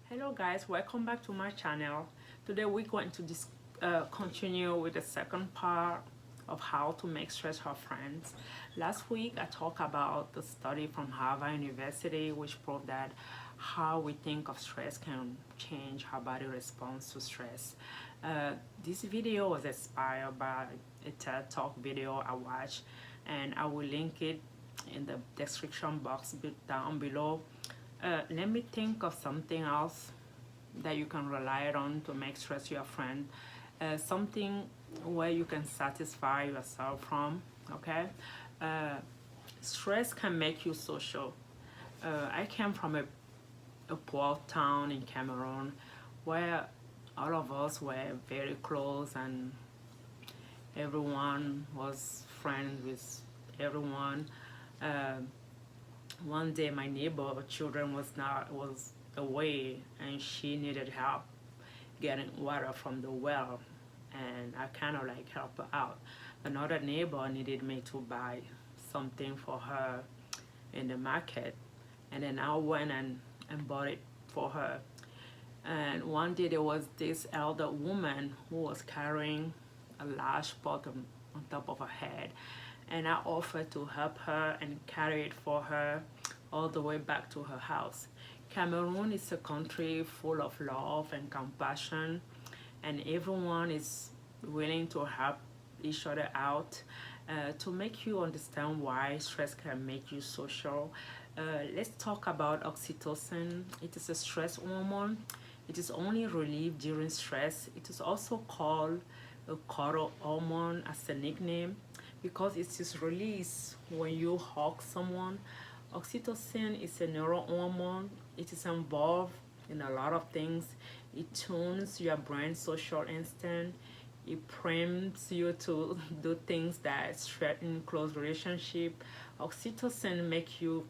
Hello guys, welcome back to my channel. Today we're going to continue with the second part of how to make stress our friends. Last week I talked about the study from Harvard University which proved that how we think of stress can change how body responds to stress. This video was inspired by a TED Talk video I watched, and I will link it in the description box down below. Let me think of something else that you can rely on to make stress your friend. Something where you can satisfy yourself from, okay? Uh, Stress can make you social. I came from a poor town in Cameroon where all of us were very close and everyone was friends with everyone. Uh, One day my neighbor children was away and she needed help getting water from the well, and I kind of like helped her out. Another neighbor needed me to buy something for her in the market, and then I went and bought it for her. And one day there was this elder woman who was carrying a large pot on top of her head, and I offered to help her and carry it for her all the way back to her house. Cameroon is a country full of love and compassion, and everyone is willing to help each other out. To make you understand why stress can make you social, let's talk about oxytocin. It is a stress hormone. It is only relieved during stress. It is also called a cuddle hormone as a nickname because it is released when you hug someone. Oxytocin is a neurohormone. It is involved in a lot of things. It tunes your brain's social instinct. It primes you to do things that threaten close relationship. Oxytocin makes you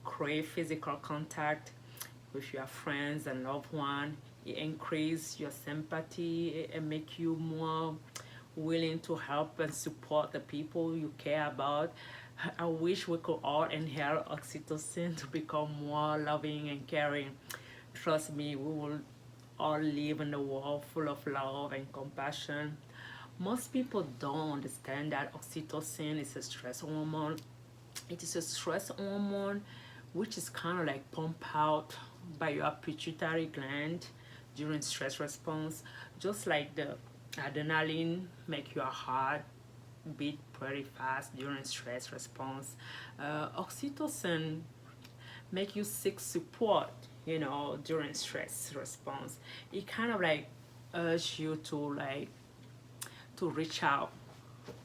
crave physical contact with your friends and loved one. It increases your sympathy. It make you more willing to help and support the people you care about. I wish we could all inhale oxytocin to become more loving and caring. Trust me, we will all live in a world full of love and compassion. Most people don't understand that oxytocin is a stress hormone. It is a stress hormone which is kind of like pumped out by your pituitary gland during stress response, just like the adrenaline make your heart beat pretty fast during stress response. Oxytocin make you seek support, during stress response. It kind of like urge you to reach out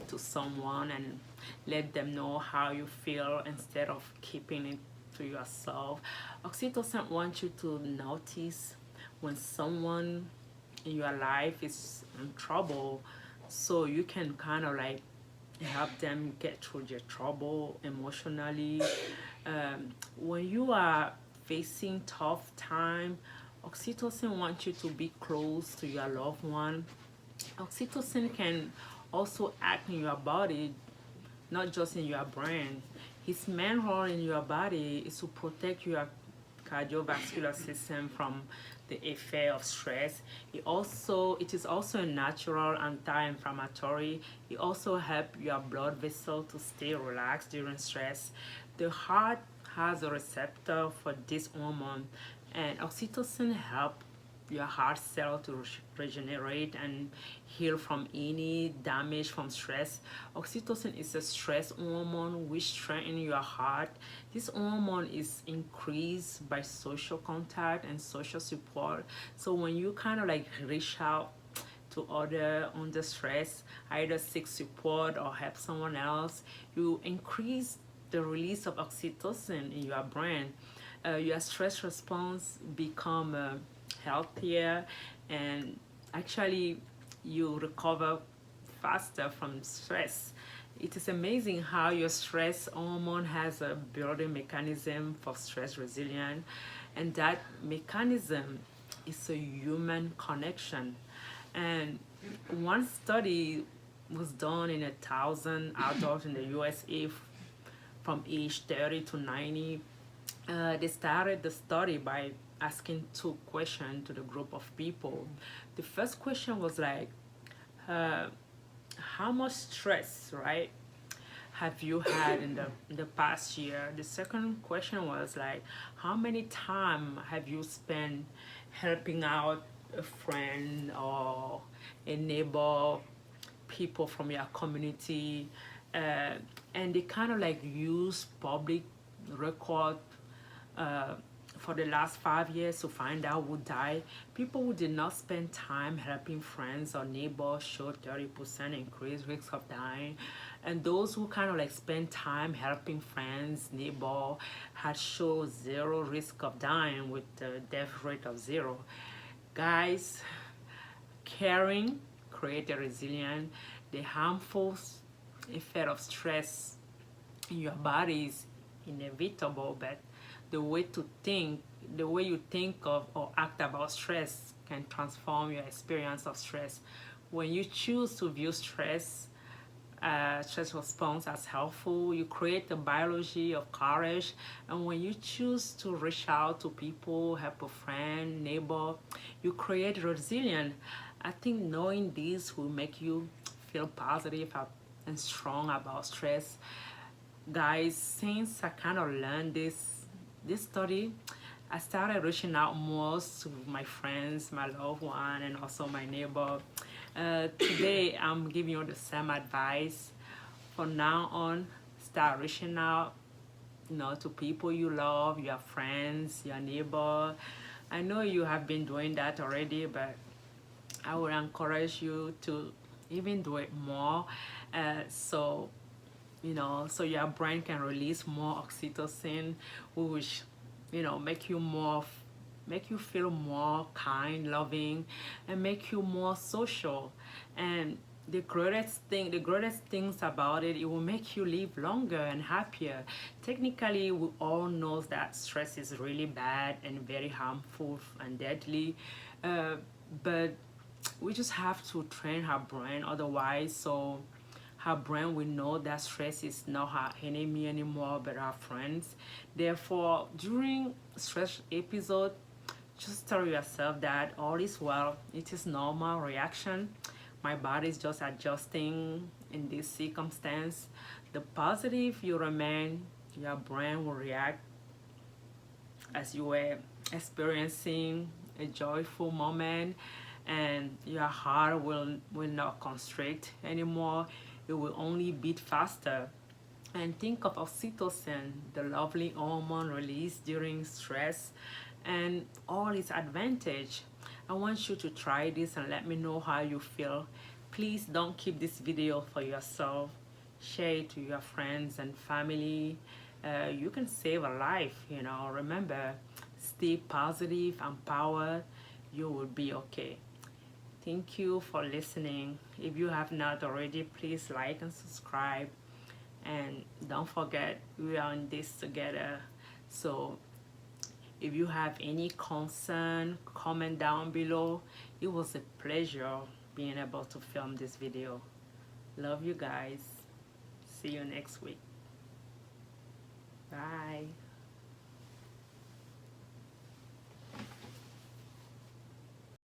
to someone and let them know how you feel instead of keeping it to yourself. Oxytocin wants you to notice when someone in your life is in trouble, so you can kind of like help them get through their trouble emotionally. When you are facing tough time, oxytocin wants you to be close to your loved one. Oxytocin can also act in your body, not just in your brain. His main role in your body is to protect your cardiovascular system from the effect of stress. It is also a natural anti-inflammatory. It also helps your blood vessel to stay relaxed during stress. The heart has a receptor for this hormone, and oxytocin helps your heart cell to regenerate and heal from any damage from stress. Oxytocin is a stress hormone which strengthens your heart. This hormone is increased by social contact and social support. So when you kind of like reach out to other under stress, either seek support or help someone else, you increase the release of oxytocin in your brain. Your stress response become healthier, and actually you recover faster from stress. It is amazing how your stress hormone has a building mechanism for stress resilience, and that mechanism is a human connection. And one study was done in 1,000 adults in the USA from age 30 to 90. They started the study by asking two questions to the group of people. The first question was like, uh, how much stress, right, have you had in the past year? The second question was like, how many time have you spent helping out a friend or a neighbor, people from your community, uh, and they kind of like use public record uh, for the last 5 years to find out who died. People who did not spend time helping friends or neighbors showed 30% increased risk of dying. And those who kind of like spend time helping friends, neighbor, had showed zero risk of dying with the death rate of zero. Guys, caring create a resilient. The harmful effect of stress in your body is inevitable, but the way to think, the way you think of or act about stress can transform your experience of stress. When you choose to view stress response as helpful, you create a biology of courage. And when you choose to reach out to people, help a friend, neighbor, you create resilience. I think knowing this will make you feel positive and strong about stress. Guys, since I kind of learned this study, I started reaching out more to my friends, my loved one, and also my neighbor. Today, I'm giving you the same advice. From now on, start reaching out, to people you love, your friends, your neighbor. I know you have been doing that already, but I would encourage you to even do it more. So so your brain can release more oxytocin, which make you feel more kind, loving, and make you more social. And the greatest things about it, it will make you live longer and happier. Technically, we all know that stress is really bad and very harmful and deadly, but we just have to train our brain otherwise, so her brain will know that stress is not her enemy anymore but our friends. Therefore, during stress episode, just tell yourself that all is well. It is normal reaction. My body is just adjusting in this circumstance. The positive you remain, your brain will react as you were experiencing a joyful moment, and your heart will not constrict anymore. It will only beat faster. And think of oxytocin, the lovely hormone released during stress, and all its advantage. I want you to try this and let me know how you feel. Please don't keep this video for yourself. Share it to your friends and family. You can save a life. Remember, stay positive, empowered. You will be okay. Thank you for listening. If you have not already, please like and subscribe. And don't forget, we are in this together. So if you have any concern, comment down below. It was a pleasure being able to film this video. Love you guys. See you next week. Bye.